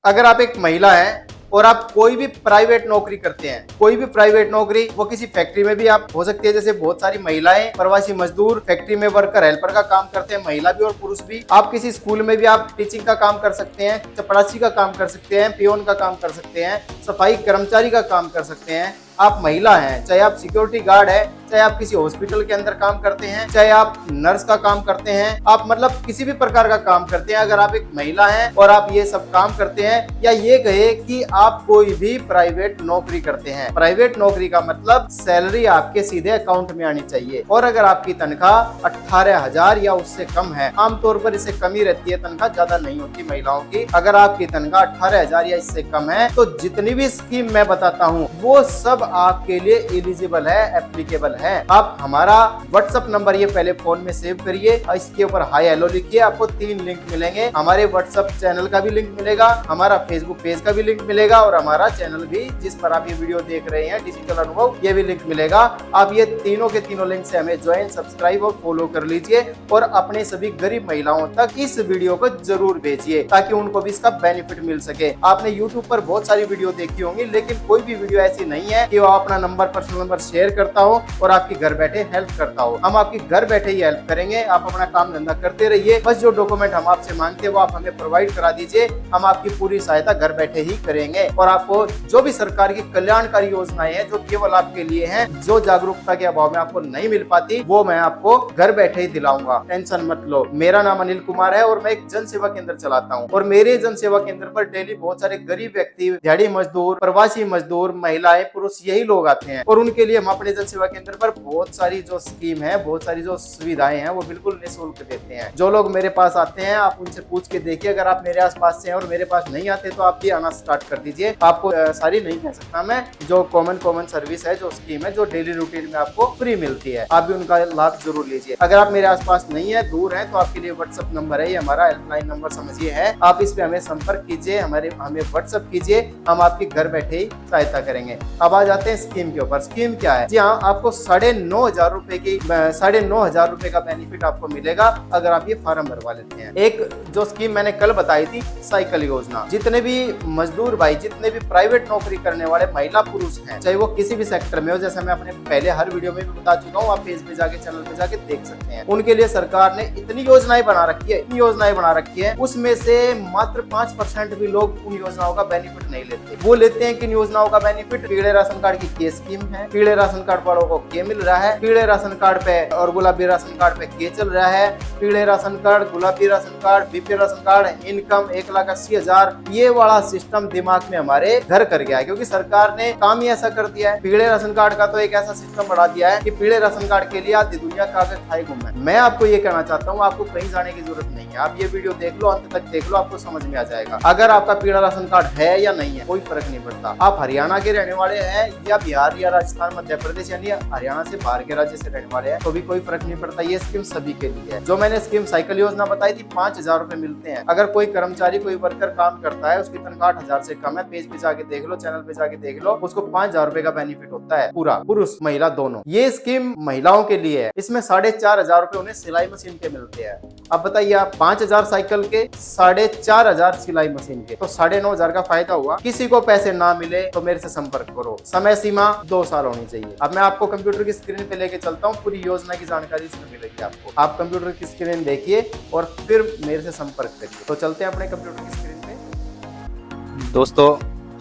अगर आप एक महिला हैं और आप कोई भी प्राइवेट नौकरी करते हैं, कोई भी प्राइवेट नौकरी, वो किसी फैक्ट्री में भी आप हो सकती है। जैसे बहुत सारी महिलाएं प्रवासी मजदूर फैक्ट्री में वर्कर हेल्पर का काम करते हैं, महिला भी और पुरुष भी। आप किसी स्कूल में भी आप टीचिंग का काम कर सकते हैं, चपरासी का काम कर सकते हैं, पियोन का काम कर सकते हैं, सफाई कर्मचारी का काम कर सकते हैं। आप महिला हैं, चाहे आप सिक्योरिटी गार्ड है, चाहे आप किसी हॉस्पिटल के अंदर काम करते हैं, चाहे आप नर्स का काम करते हैं, आप मतलब किसी भी प्रकार का काम करते हैं। अगर आप एक महिला हैं और आप ये सब काम करते हैं, या ये कहे कि आप कोई भी प्राइवेट नौकरी करते हैं, प्राइवेट नौकरी का मतलब सैलरी आपके सीधे अकाउंट में आनी चाहिए। और अगर आपकी तनख्वाह 18,000 या उससे कम है, आमतौर पर इससे कम ही रहती है, तनख्वाह ज्यादा नहीं होती महिलाओं की। अगर आपकी तनख्वाह 18,000 या इससे कम है, तो जितनी भी स्कीम मैं बताता हूँ वो सब आपके लिए एलिजिबल है, एप्लीकेबल है। आप हमारा व्हाट्सएप नंबर ये पहले फोन में सेव करिए, इसके ऊपर हाई हेलो लिखिए, आपको 3 लिंक मिलेंगे। हमारे व्हाट्सएप चैनल का भी लिंक मिलेगा, हमारा फेसबुक पेज का भी लिंक मिलेगा, और हमारा चैनल भी जिस पर आप ये वीडियो देख रहे हैं डिजिटल अनुभव, ये भी लिंक मिलेगा। आप ये तीनों के तीनों लिंक से हमें ज्वाइन, सब्सक्राइब और फॉलो कर लीजिए, और अपने सभी गरीब महिलाओं तक इस वीडियो को जरूर भेजिए ताकि उनको भी इसका बेनिफिट मिल सके। आपने यूट्यूब पर बहुत सारी वीडियो देखी होंगी, लेकिन कोई भी वीडियो ऐसी नहीं है कि वो अपना नंबर, पर्सनल नंबर शेयर करता हो और आपकी घर बैठे हेल्प करता हो। हम आपकी घर बैठे ही हेल्प करेंगे, आप अपना काम धंधा करते रहिए। बस जो डॉक्यूमेंट हम आपसे मांगते हैं वो आप हमें प्रोवाइड करा दीजिए, हम आपकी पूरी सहायता घर बैठे ही करेंगे। और आपको जो भी सरकार की कल्याणकारी योजनाएं हैं जो केवल आपके लिए हैं, जो जागरूकता के अभाव में आपको नहीं मिल पाती, वो मैं आपको घर बैठे ही दिलाऊंगा। टेंशन मत लो। मेरा नाम अनिल कुमार है और मैं एक जन सेवा केंद्र चलाता हूँ, और मेरे जन सेवा केंद्र पर डेली बहुत सारे गरीब व्यक्ति, दिहाड़ी मजदूर, प्रवासी मजदूर, महिलाएं, पुरुष, यही लोग आते हैं। और उनके लिए हम अपने जन सेवा केंद्र पर बहुत सारी जो स्कीम है, बहुत सारी जो सुविधाएं हैं, वो बिल्कुल निःशुल्क देते हैं। जो लोग मेरे पास आते हैं, आप उनसे पूछ के देखिए। अगर आप मेरे आसपास से हैं और मेरे पास नहीं आते, तो आप भी आना स्टार्ट कर दीजिए। आपको सारी नहीं कह सकता मैं, जो कॉमन सर्विस है, जो स्कीम है, जो डेली रूटीन में आपको फ्री मिलती है, आप भी उनका लाभ जरूर लीजिए। अगर आप मेरे आसपास नहीं है, दूर है, तो आपके लिए व्हाट्सएप नंबर है, ये हमारा हेल्पलाइन नंबर समझिए है। आप इस पे हमें संपर्क कीजिए, हमें व्हाट्सएप कीजिए, हम आपकी घर बैठे ही सहायता करेंगे। अब आ जाते हैं स्कीम के ऊपर। स्कीम क्या है? जी हाँ, आपको 9,500 रुपए की 9,500 रुपए का बेनिफिट आपको मिलेगा अगर आप ये फॉर्म भरवा लेते हैं। एक जो स्कीम मैंने कल बताई थी, साइकिल योजना, जितने भी मजदूर भाई, जितने भी प्राइवेट नौकरी करने वाले महिला पुरुष हैं, चाहे वो किसी भी सेक्टर में हो, जैसे मैं अपने पहले हर वीडियो में भी बता चुका हूँ, आप पेज पे जाके, चैनल पे जाके देख सकते हैं। उनके लिए सरकार ने इतनी योजनाएं बना रखी है, उसमें से मात्र 5% भी लोग उन योजनाओं का बेनिफिट नहीं लेते। वो लेते हैं किन योजनाओं का बेनिफिट? पीले राशन कार्ड की के स्कीम है, पीले राशन कार्ड वालों को के मिल रहा है, पीले राशन कार्ड पे और गुलाबी राशन कार्ड पे के चल रहा है, पीले राशन कार्ड, गुलाबी ration card, BPL ration card, income 1,80,000, ये वाला सिस्टम दिमाग में हमारे घर कर गया है, क्योंकि सरकार ने काम ही ऐसा कर दिया है। पीले राशन कार्ड का तो एक ऐसा सिस्टम बढ़ा दिया है कि पीले राशन कार्ड के लिए आधी दुनिया कागज खाए घूम है। मैं आपको ये कहना चाहता हूँ, आपको कहीं जाने की जरूरत नहीं है, आप ये वीडियो देख लो, अंत तक देख लो, आपको समझ में आ जाएगा। अगर आपका पीला राशन कार्ड है या नहीं है, कोई फर्क नहीं पड़ता। आप हरियाणा के रहने वाले हैं या बिहार या राजस्थान, मध्य प्रदेश, यानी हरियाणा से बाहर के राज्य से रहने वाले हैं, तो भी कोई फर्क नहीं पड़ता। ये स्कीम सभी के लिए है। जो मैंने स्कीम साइकिल योजना बताई थी, 5,000 रुपए मिलते हैं। अगर कोई कर्मचारी, कोई वर्कर काम करता है, उसकी तनख्वाह 8,000 से कम है, पेज पे जाके देख लो, चैनल पे जाके देख लो, उसको 5,000 रुपए का बेनिफिट होता है पूरा, पुरुष महिला दोनों। ये स्कीम महिलाओं के लिए है। इसमें 4,500 रुपए उन्हें सिलाई मशीन के मिलते हैं। अब बताइए आप, 5,000 साइकिल के, 4,500 सिलाई मशीन के, तो 9,500 का फायदा हुआ। किसी को पैसे ना मिले तो मेरे से संपर्क करो। समय सीमा 2 साल होनी चाहिए। अब मैं आपको कंप्यूटर की स्क्रीन पे लेके चलता हूँ, पूरी योजना की जानकारी इसमें मिलेगी आपको। आप कंप्यूटर की स्क्रीन देखिए और फिर मेरे से संपर्क करिए। तो चलते हैं अपने कंप्यूटर की स्क्रीन पे। दोस्तों,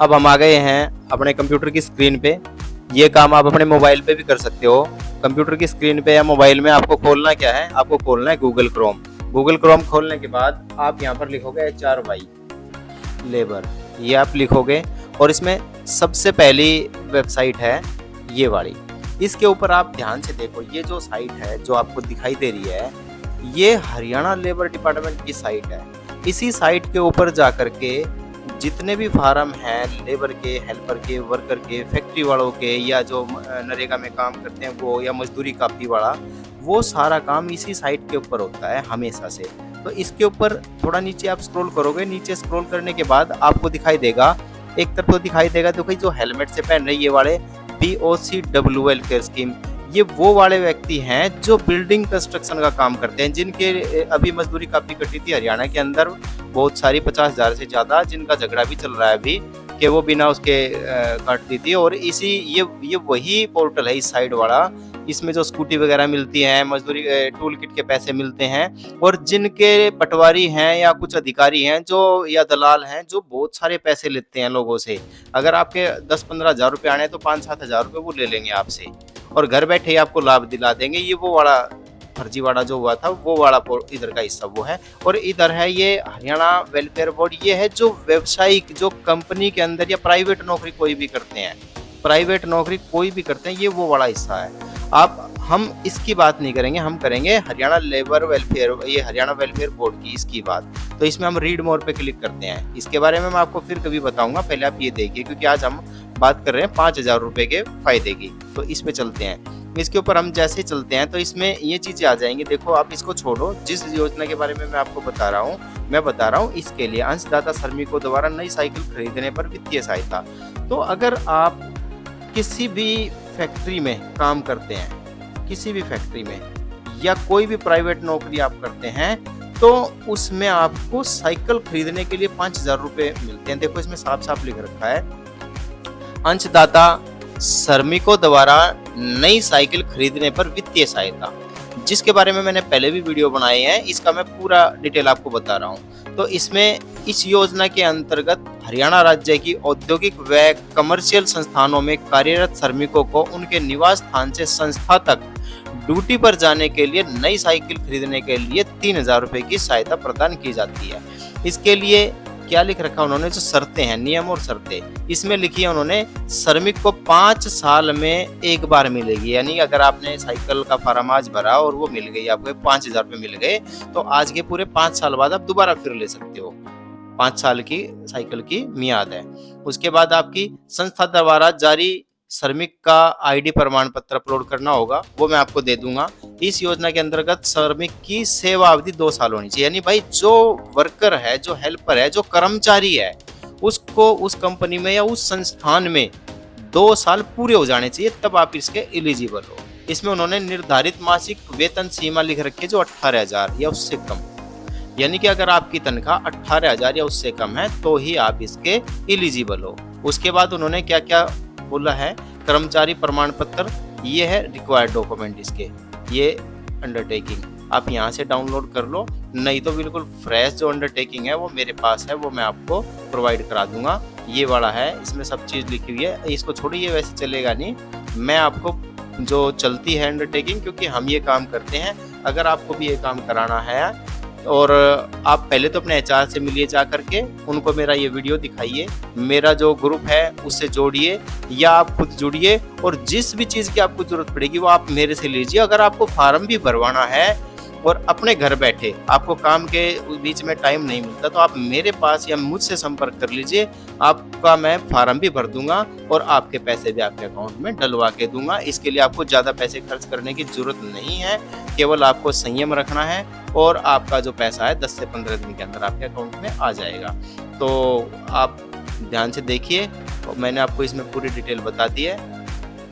अब हम आ गए हैं अपने कंप्यूटर की स्क्रीन पे। ये काम आप अपने मोबाइल पे भी कर सकते हो। कंप्यूटर की स्क्रीन पे या मोबाइल में आपको खोलना क्या है? आपको खोलना है गूगल क्रोम। गूगल क्रोम खोलने के बाद आप यहाँ पर लिखोगे HRY लेबर, ये आप लिखोगे, और इसमें सबसे पहली वेबसाइट है ये वाली। इसके ऊपर आप ध्यान से देखो, ये जो साइट है जो आपको दिखाई दे रही है, ये हरियाणा लेबर डिपार्टमेंट की साइट है। इसी साइट के ऊपर जाकर के जितने भी फार्म हैं लेबर के, हेल्पर के, वर्कर के, फैक्ट्री वालों के, या जो नरेगा में काम करते हैं वो, या मजदूरी कापी वाला, वो सारा काम इसी साइट के ऊपर होता है हमेशा से। तो इसके ऊपर थोड़ा नीचे आप स्क्रॉल करोगे, नीचे स्क्रॉल करने के बाद आपको दिखाई देगा, एक तरफ तो दिखाई देगा, देखो जो हेलमेट से पहन रहे ये वाले BOCW वेलफेयर स्कीम, ये वो वाले व्यक्ति हैं जो बिल्डिंग कंस्ट्रक्शन का काम करते हैं, जिनके अभी मजदूरी काफी कटी थी हरियाणा के अंदर, बहुत सारी 50,000 से ज़्यादा जिनका झगड़ा भी चल रहा है अभी कि वो बिना उसके काट दी थी। और ये वही पोर्टल है इस साइड वाला, इसमें जो स्कूटी वगैरह मिलती है, मजदूरी टूल किट के पैसे मिलते हैं, और जिनके पटवारी हैं या कुछ अधिकारी हैं जो या दलाल हैं जो बहुत सारे पैसे लेते हैं लोगों से। अगर आपके 10-15 हज़ार रुपये आने तो 5-7 हज़ार रुपये वो ले लेंगे आपसे और घर बैठे ही आपको लाभ दिला देंगे। ये वो वाला फर्जीवाड़ा जो हुआ था वो वाला इधर का हिस्सा वो है। और इधर है ये हरियाणा वेलफेयर बोर्ड, ये है जो व्यवसायिक जो कंपनी के अंदर या प्राइवेट नौकरी कोई भी करते हैं, प्राइवेट नौकरी कोई भी करते हैं, ये वो वाला हिस्सा है। हम इसकी बात नहीं करेंगे, हम करेंगे हरियाणा लेबर वेलफेयर, ये हरियाणा वेलफेयर बोर्ड की इसकी बात। तो इसमें हम रीड मोर पे क्लिक करते हैं। इसके बारे में मैं आपको फिर कभी बताऊंगा, पहले आप ये देखिए क्योंकि आज हम बात कर रहे हैं 5,000 रुपए के फायदे की। तो इस पे चलते हैं, इसके ऊपर हम जैसे चलते हैं तो इसमें ये चीजें आ जाएंगी। देखो आप इसको छोड़ो, जिस योजना के बारे में मैं आपको बता रहा हूँ इसके लिए अंशदाता श्रमिकों द्वारा नई साइकिल खरीदने पर वित्तीय सहायता। तो अगर आप किसी भी फैक्ट्री में काम करते हैं, किसी भी फैक्ट्री में या कोई भी प्राइवेट नौकरी आप करते हैं तो उसमें आपको साइकिल खरीदने के लिए 5,000 रुपये मिलते हैं। देखो इसमें साफ साफ लिख रखा है अंशदाता श्रमिकों द्वारा नई साइकिल खरीदने पर वित्तीय सहायता, जिसके बारे में मैंने पहले भी वीडियो बनाए हैं, इसका मैं पूरा डिटेल आपको बता रहा हूँ। तो इसमें इस योजना के अंतर्गत हरियाणा राज्य की औद्योगिक व कमर्शियल संस्थानों में कार्यरत श्रमिकों को उनके निवास स्थान से संस्था तक ड्यूटी पर जाने के लिए नई साइकिल खरीदने के लिए 3,000 रुपए की सहायता प्रदान की जाती है। इसके लिए क्या लिख रखा उन्होंने, जो शर्तें हैं, नियम और शर्तें इसमें लिखी है उन्होंने। श्रमिक को 5 साल में एक बार मिलेगी, यानी अगर आपने साइकिल का फार्म आज भरा और वो मिल गई आपको 5,000 रुपये मिल गए तो आज के पूरे 5 साल बाद आप दोबारा फिर ले सकते हो। 5 साल की साइकिल की मियाद है। उसके बाद आपकी संस्था द्वारा जारी श्रमिक का आईडी प्रमाण पत्र अपलोड करना होगा, वो मैं आपको दे दूंगा। इस योजना के अंतर्गत श्रमिक की सेवा अवधि 2 साल होनी चाहिए, यानी भाई जो वर्कर है, जो हेल्पर है, जो कर्मचारी है, उसको उस कंपनी में या उस संस्थान में 2 साल पूरे हो जाने चाहिए, तब आप इसके एलिजिबल हो। इसमें उन्होंने निर्धारित मासिक वेतन सीमा लिख रखी है जो 18,000 या उससे कम, यानी कि अगर आपकी तनख्वाह 18,000 या उससे कम है तो ही आप इसके एलिजिबल हो। उसके बाद उन्होंने क्या क्या बोला है, कर्मचारी प्रमाण पत्र, ये है रिक्वायर्ड डॉक्यूमेंट इसके, ये अंडरटेकिंग आप यहाँ से डाउनलोड कर लो, नहीं तो बिल्कुल फ्रेश जो अंडरटेकिंग है वो मेरे पास है, वो मैं आपको प्रोवाइड करा दूंगा। ये वाला है, इसमें सब चीज़ लिखी हुई है, इसको छोड़िए, वैसे चलेगा नहीं, मैं आपको जो चलती है अंडरटेकिंग, क्योंकि हम ये काम करते हैं, अगर आपको भी ये काम कराना है और आप पहले तो अपने एचआर से मिलिए जा करके, उनको मेरा ये वीडियो दिखाइए, मेरा जो ग्रुप है उससे जोड़िए या आप खुद जुड़िए, और जिस भी चीज़ की आपको जरूरत पड़ेगी वो आप मेरे से लीजिए। अगर आपको फार्म भी भरवाना है और अपने घर बैठे आपको काम के बीच में टाइम नहीं मिलता तो आप मेरे पास या मुझसे संपर्क कर लीजिए, आपका मैं फार्म भी भर दूंगा और आपके पैसे भी आपके अकाउंट में डलवा के दूंगा। इसके लिए आपको ज़्यादा पैसे खर्च करने की ज़रूरत नहीं है, केवल आपको संयम रखना है और आपका जो पैसा है 10 से 15 दिन के अंदर आपके अकाउंट में आ जाएगा। तो आप ध्यान से देखिए, मैंने आपको इसमें पूरी डिटेल बता दी है।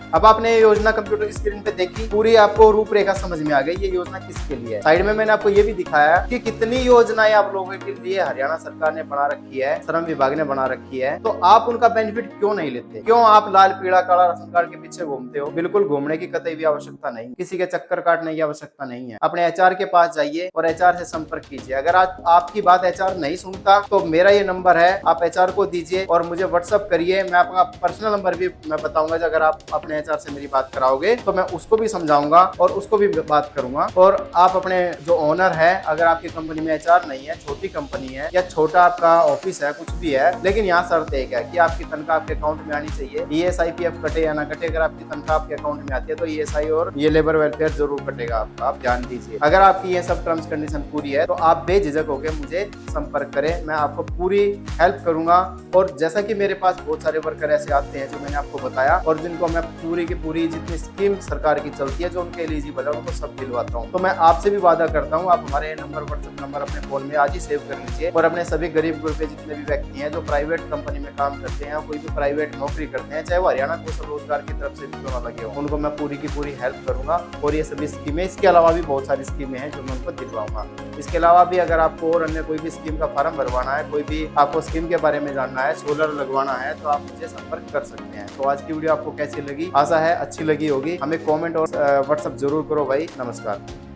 अब आपने ये योजना कंप्यूटर स्क्रीन पे देखी, पूरी आपको रूपरेखा समझ में आ गई ये योजना किसके लिए है। साइड में मैंने आपको ये भी दिखाया कि कितनी योजनाएं आप लोगों के लिए हरियाणा सरकार ने बना रखी है, श्रम विभाग ने बना रखी है, तो आप उनका बेनिफिट क्यों नहीं लेते? क्यों आप लाल पीला काला राशन कार्ड के पीछे घूमते हो? बिल्कुल घूमने की कतई भी आवश्यकता नहीं, किसी के चक्कर काटने की आवश्यकता नहीं है। अपने एचआर के पास जाइए और एचआर से संपर्क कीजिए। अगर आज आपकी बात एचआर नहीं सुनता तो मेरा ये नंबर है, आप एचआर को दीजिए और मुझे व्हाट्सअप करिए, मैं आपका पर्सनल नंबर भी मैं बताऊंगा। अगर आप अपने एचआर से मेरी बात कराओगे तो मैं उसको भी समझाऊंगा और उसको भी बात करूंगा। और आप अपने जो ओनर है, अगर आपकी कंपनी में एचआर नहीं है, छोटी कंपनी है या छोटा आपका ऑफिस है, कुछ भी है, लेकिन यहाँ शर्त एक है कि आपकी तनख्वाह आपके अकाउंट में आनी चाहिए। ईएसआई पीएफ कटे या ना कटे, अगर आपकी तनख्वाह आपके अकाउंट में आती है तो ईएसआई और ये लेबर वेलफेयर जरूर कटेगा आपका, आप ध्यान दीजिए। अगर आपकी ये सब टर्म्स कंडीशन पूरी है तो आप बेझिझक होकर मुझे संपर्क करें, मैं आपको पूरी हेल्प करूंगा। और जैसा कि मेरे पास बहुत सारे वर्कर ऐसे आते हैं जो मैंने आपको बताया और जिनको मैं पूरी की पूरी जितनी स्कीम सरकार की चलती है जो उनके एलिजिबल है उनको सब दिलवाता हूँ। तो मैं आपसे भी वादा करता हूँ, आप हमारे नंबर व्हाट्सएप नंबर अपने फोन में आज ही सेव कर लीजिए और अपने सभी गरीब गुरबे जितने भी व्यक्ति हैं जो प्राइवेट कंपनी में काम करते हैं, कोई भी प्राइवेट नौकरी करते हैं, चाहे वो हरियाणा कौशल रोजगार की तरफ से भी क्यों ना लगे हो, उनको मैं पूरी की पूरी हेल्प करूंगा। और ये सभी स्कीमें, इसके अलावा भी बहुत सारी स्कीमें हैं जो मैं उनको दिलवाऊंगा। इसके अलावा भी अगर आपको और अन्य कोई भी स्कीम का फॉर्म भरवाना है, कोई भी आपको स्कीम के बारे में जानना है, सोलर लगवाना है, तो आप मुझे संपर्क कर सकते हैं। तो आज की वीडियो आपको कैसी लगी, आशा है अच्छी लगी होगी। हमें कॉमेंट और व्हाट्सएप जरूर करो भाई। नमस्कार।